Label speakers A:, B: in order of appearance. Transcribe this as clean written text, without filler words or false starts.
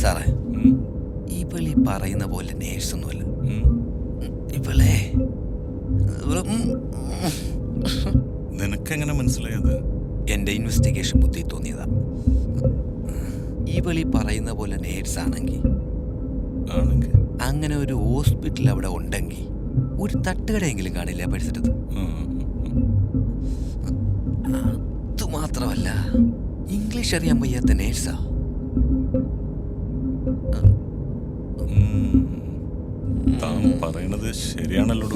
A: സാറേ, ഇവളീ പറയുന്ന പോലെ നേഴ്സൊന്നുമല്ല. ഇവളെ
B: നിനക്കെങ്ങനെ മനസ്സിലായത്?
A: എൻ്റെ ഇൻവെസ്റ്റിഗേഷൻ ബുദ്ധി തോന്നിയതാ. ഇവളീ പറയുന്ന പോലെ നേഴ്സാണെങ്കിൽ അങ്ങനെ ഒരു ഹോസ്പിറ്റൽ അവിടെ ഉണ്ടെങ്കിൽ ഒരു തട്ടുകടയെങ്കിലും കാണില്ല പരിസരത്ത്. അതുമാത്രമല്ല, ഇംഗ്ലീഷ് അറിയാൻ വയ്യാത്ത നേഴ്സാ.
B: താൻ പറയണത് ശരിയാണല്ലോ.